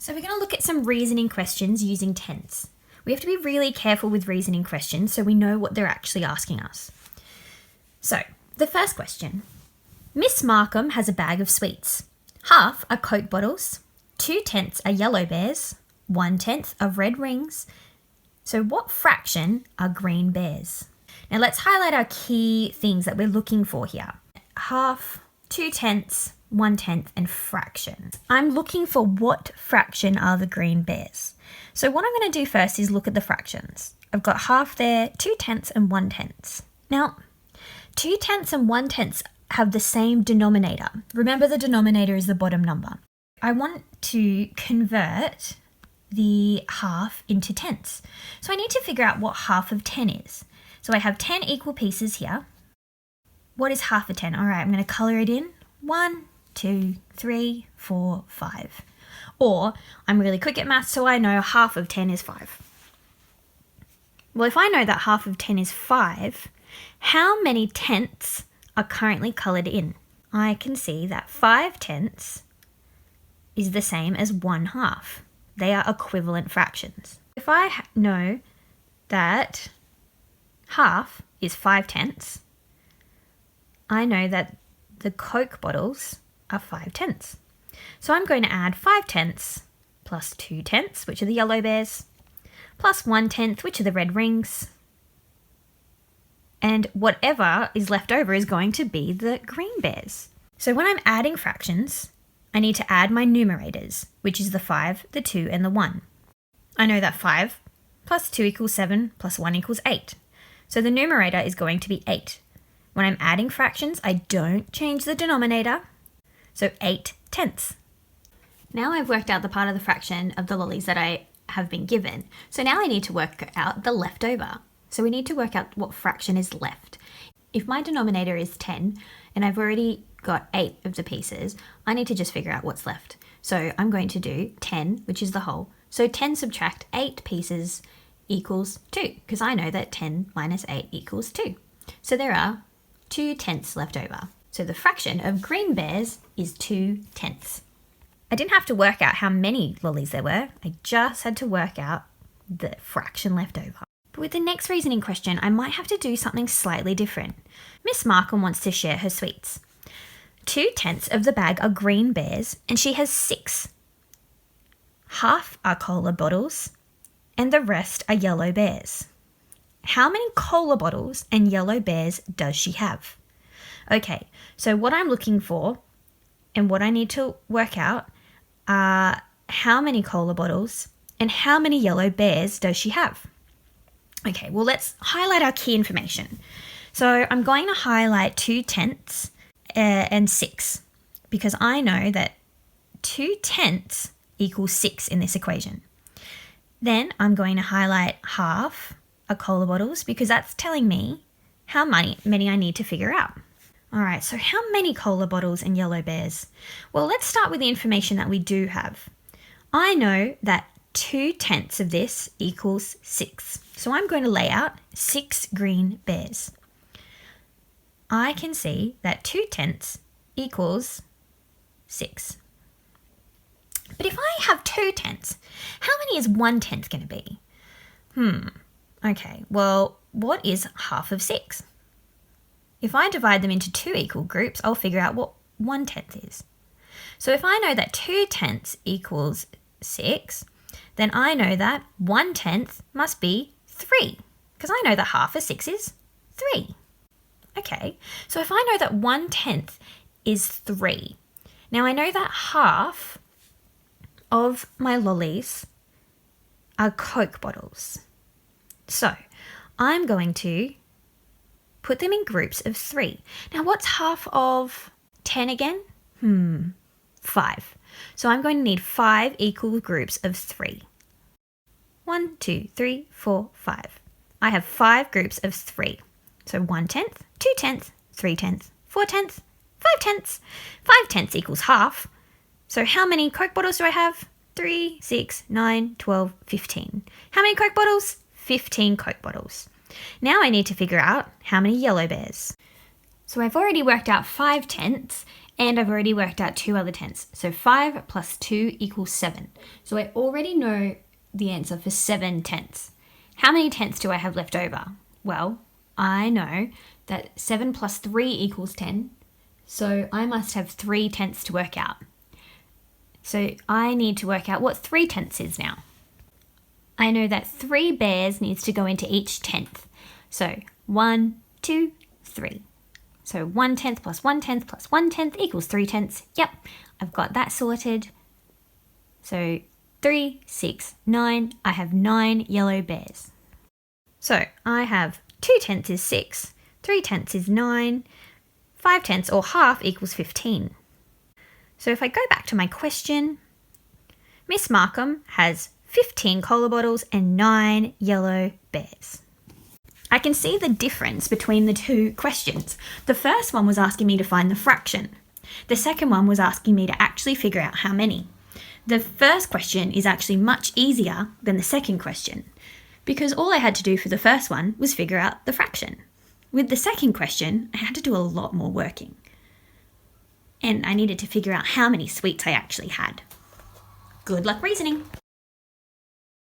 So we're going to look at some reasoning questions using tense. We have to be really careful with reasoning questions so we know what they're actually asking us. So, the first question. Miss Markham has a bag of sweets. Half are Coke bottles, 2/10 are yellow bears, 1/10 are red rings. So what fraction are green bears? Now let's highlight our key things that we're looking for here. Half, 2/10, 1/10, and fraction. I'm looking for what fraction are the green bears. So what I'm going to do first is look at the fractions. I've got half there, 2/10 and 1/10. Now, 2/10 and 1/10 have the same denominator. Remember, the denominator is the bottom number. I want to convert the half into tenths. So I need to figure out what half of 10 is. So I have 10 equal pieces here. What is half of 10? All right, I'm going to colour it in. 1, 2, 3, 4, 5. Or I'm really quick at maths, so I know half of 10 is 5. Well, if I know that half of 10 is 5, how many tenths are currently coloured in? I can see that 5/10 is the same as 1/2. They are equivalent fractions. If I know that half is 5/10, I know that the Coke bottles are 5/10. So I'm going to add 5/10 plus 2/10, which are the yellow bears, plus 1/10, which are the red rings, and whatever is left over is going to be the green bears. So when I'm adding fractions, I need to add my numerators, which is the 5, the 2, and the 1. I know that 5 plus 2 equals 7 plus 1 equals 8. So the numerator is going to be 8. When I'm adding fractions, I don't change the denominator, so 8/10. Now I've worked out the part of the fraction of the lollies that I have been given. So now I need to work out the leftover. So we need to work out what fraction is left. If my denominator is 10 and I've already got 8 of the pieces, I need to just figure out what's left. So I'm going to do 10, which is the whole. So 10 subtract 8 pieces equals 2, because I know that 10 minus 8 equals 2. So there are 2/10 left over. So the fraction of green bears is 2/10. I didn't have to work out how many lollies there were. I just had to work out the fraction left over. But with the next reasoning question, I might have to do something slightly different. Miss Markham wants to share her sweets. 2/10 of the bag are green bears, and she has 6. Half are cola bottles, and the rest are yellow bears. How many cola bottles and yellow bears does she have? Okay, so what I'm looking for and what I need to work out are how many cola bottles and how many yellow bears does she have? Okay, well, let's highlight our key information. So I'm going to highlight 2/10 and 6, because I know that 2/10 equals 6 in this equation. Then I'm going to highlight half are cola bottles, because that's telling me how many I need to figure out. All right, so how many cola bottles and yellow bears? Well, let's start with the information that we do have. I know that 2/10 of this equals 6. So I'm going to lay out 6 green bears. I can see that 2/10 equals 6. But if I have 2/10, how many is 1/10 going to be? Okay, well, what is half of 6? If I divide them into 2 equal groups, I'll figure out what 1/10 is. So if I know that 2/10 equals 6, then I know that 1/10 must be 3, because I know that half of 6 is 3. Okay, so if I know that 1/10 is 3, now I know that half of my lollies are Coke bottles. So I'm going to put them in groups of 3. Now what's half of 10 again? 5. So I'm going to need 5 equal groups of 3. 1, 2, 3, 4, 5. I have 5 groups of 3. So 1/10, 2/10, 3/10, 4/10, 5/10. 5/10 equals half. So how many Coke bottles do I have? 3, 6, 9, 12, 15. How many Coke bottles? 15 Coke bottles. Now I need to figure out how many yellow bears. So I've already worked out 5/10 And I've already worked out 2 other tenths. So 5 plus 2 equals 7. So I already know the answer for 7 tenths. How many tenths do I have left over? Well, I know that 7 plus 3 equals 10. So I must have 3 tenths to work out. So I need to work out what 3 tenths is now. I know that 3 bears needs to go into each tenth. So 1, 2, 3. So 1 tenth plus 1 tenth plus 1 tenth equals 3 tenths. Yep, I've got that sorted. So 3, 6, 9. I have 9 yellow bears. So I have 2 tenths is 6, 3 tenths is 9, 5 tenths or half equals 15. So if I go back to my question, Miss Markham has 15 cola bottles and 9 yellow bears. I can see the difference between the 2 questions. The first one was asking me to find the fraction. The second one was asking me to actually figure out how many. The first question is actually much easier than the second question because all I had to do for the first one was figure out the fraction. With the second question, I had to do a lot more working. And I needed to figure out how many sweets I actually had. Good luck reasoning!